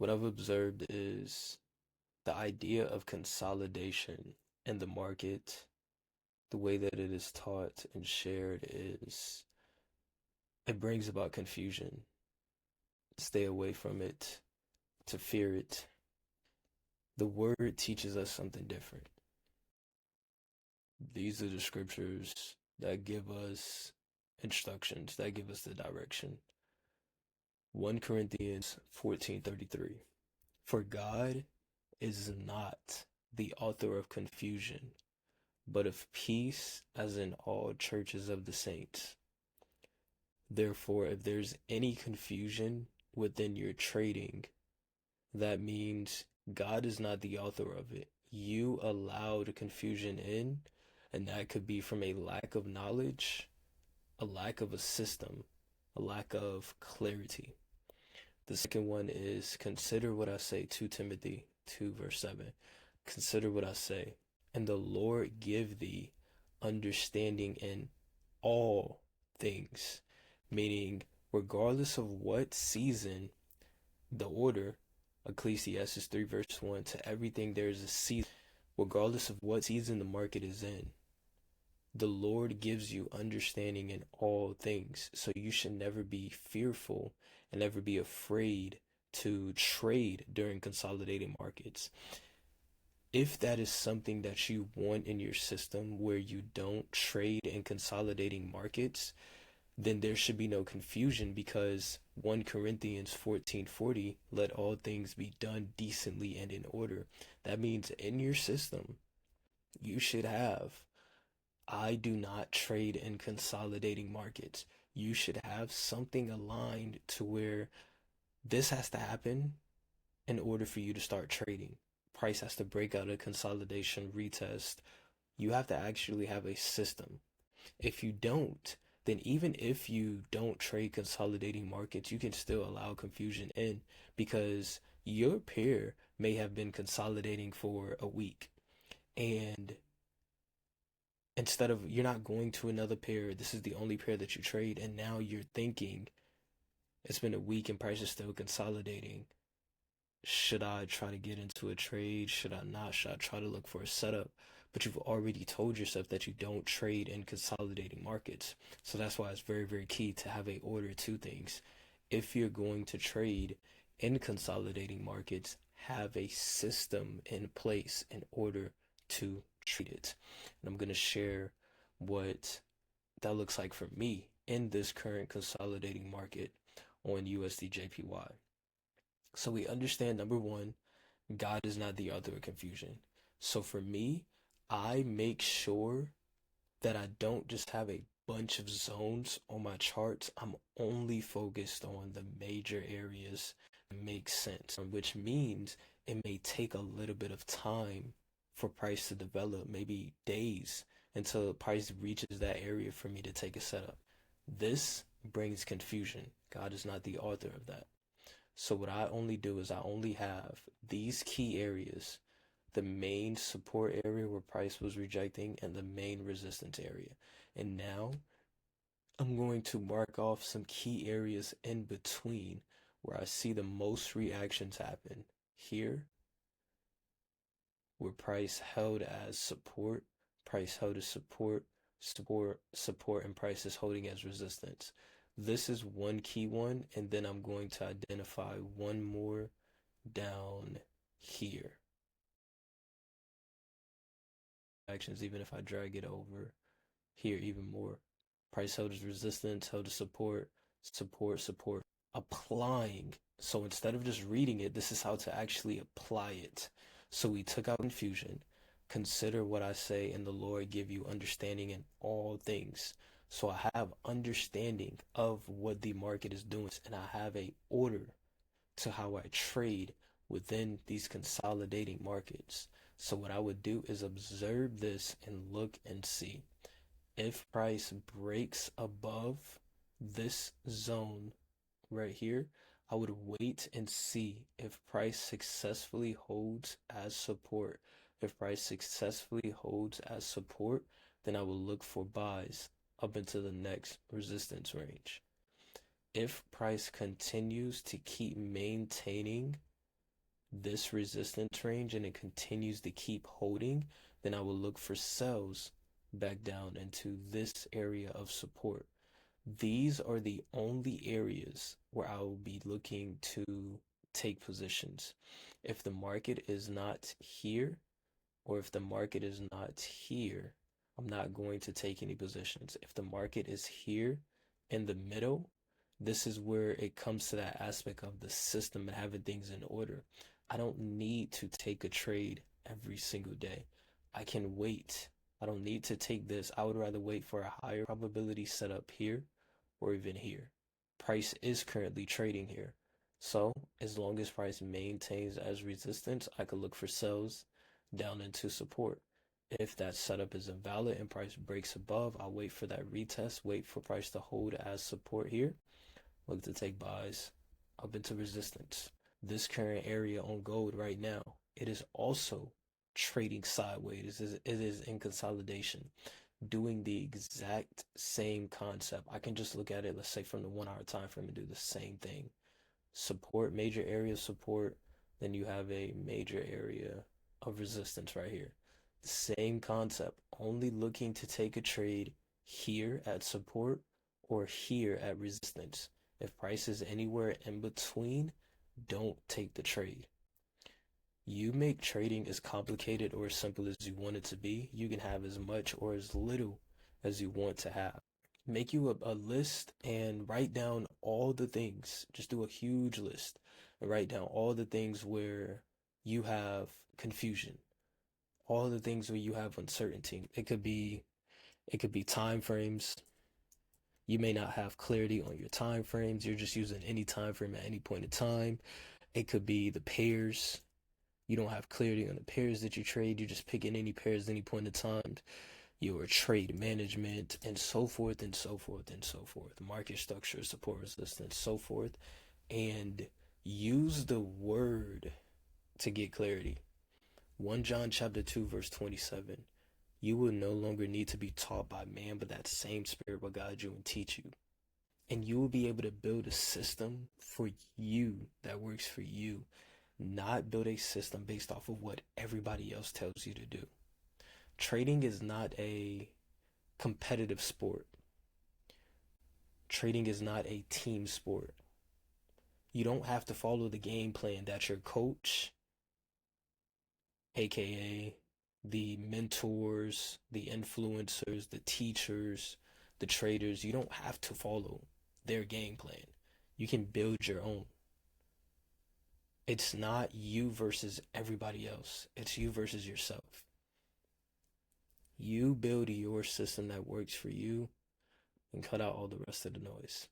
what I've observed is the idea of consolidation in the market, the way that it is taught and shared is it brings about confusion. Stay away from it, to fear it. The word teaches us something different. These are the scriptures that give us instructions, that give us the direction. 1 Corinthians 14:33. For God is not the author of confusion, but of peace, as in all churches of the saints. Therefore, if there's any confusion within your trading, that means God is not the author of it. You allowed confusion in, and that could be from a lack of knowledge, a lack of a system, a lack of clarity. The second one is consider what I say, 2 Timothy 2 verse 7. Consider what I say, and the Lord give thee understanding in all things. Meaning, regardless of what season, the order, Ecclesiastes 3 verse 1, to everything there is a season. Regardless of what season the market is in, the Lord gives you understanding in all things. So you should never be fearful and never be afraid to trade during consolidating markets. If that is something that you want in your system where you don't trade in consolidating markets, then there should be no confusion because 1 Corinthians 14:40, let all things be done decently and in order. That means in your system, you should have, I do not trade in consolidating markets. You should have something aligned to where this has to happen in order for you to start trading. Price has to break out a consolidation retest. You have to actually have a system. If you don't, then even if you don't trade consolidating markets, you can still allow confusion in because your pair may have been consolidating for a week. And instead of you're not going to another pair, this is the only pair that you trade. And now you're thinking it's been a week and price is still consolidating. Should I try to get into a trade? Should I not? Should I try to look for a setup? But you've already told yourself that you don't trade in consolidating markets. So that's why it's very, very key to have a order to things. If you're going to trade in consolidating markets, have a system in place in order to trade it. And I'm going to share what that looks like for me in this current consolidating market on USD JPY. So we understand number one, God is not the author of confusion. So for me, I make sure that I don't just have a bunch of zones on my charts. I'm only focused on the major areas that make sense, which means it may take a little bit of time for price to develop, maybe days until price reaches that area for me to take a setup. This brings confusion. God is not the author of that. So what I only do is I only have these key areas, the main support area where price was rejecting and the main resistance area. And now I'm going to mark off some key areas in between where I see the most reactions happen. Here, where price held as support, price held as support, support, and price is holding as resistance. This is one key one, and then I'm going to identify one more down here. Actions, even if I drag it over here even more. Price held as resistance, held as support, support, support. Applying. So instead of just reading it, this is how to actually apply it. So we took out confusion. Consider what I say, and the Lord give you understanding in all things. So I have understanding of what the market is doing, and I have a order to how I trade within these consolidating markets. So what I would do is observe this and look and see. If price breaks above this zone right here, I would wait and see if price successfully holds as support. If price successfully holds as support, then I will look for buys up into the next resistance range. If price continues to keep maintaining this resistance range and it continues to keep holding, then I will look for sells back down into this area of support. These are the only areas where I will be looking to take positions. If the market is not here, or if the market is not here, I'm not going to take any positions. If the market is here in the middle, this is where it comes to that aspect of the system and having things in order. I don't need to take a trade every single day. I can wait. I don't need to take this. I would rather wait for a higher probability setup here or even here. Price is currently trading here. So as long as price maintains as resistance, I could look for sells down into support. If that setup is invalid and price breaks above, I'll wait for that retest, wait for price to hold as support here, look to take buys up into resistance. This current area on gold right now, it is also trading sideways. It is in consolidation, doing the exact same concept. I can just look at it, let's say from the 1 hour time frame, and do the same thing. Support, major area of support, then you have a major area of resistance right here. The same concept, only looking to take a trade here at support or here at resistance. If price is anywhere in between, don't take the trade. You make trading as complicated or as simple as you want it to be. You can have as much or as little as you want to have. Make you a list and write down all the things. Just do a huge list and write down all the things where you have confusion, all the things where you have uncertainty. It could be time frames. You may not have clarity on your time frames. You're just using any time frame at any point in time. It could be the pairs. You don't have clarity on the pairs that you trade. You're just picking any pairs at any point in time. Your trade management, and so forth and so forth and so forth. Market structure, support, resistance, so forth. And use the word to get clarity. 1 John chapter 2 verse 27. You will no longer need to be taught by man, but that same spirit will guide you and teach you. And you will be able to build a system for you that works for you, not build a system based off of what everybody else tells you to do. Trading is not a competitive sport. Trading is not a team sport. You don't have to follow the game plan that your coach, aka the mentors, the influencers, the teachers, the traders, you don't have to follow their game plan. You can build your own. It's not you versus everybody else. It's you versus yourself. You build your system that works for you and cut out all the rest of the noise.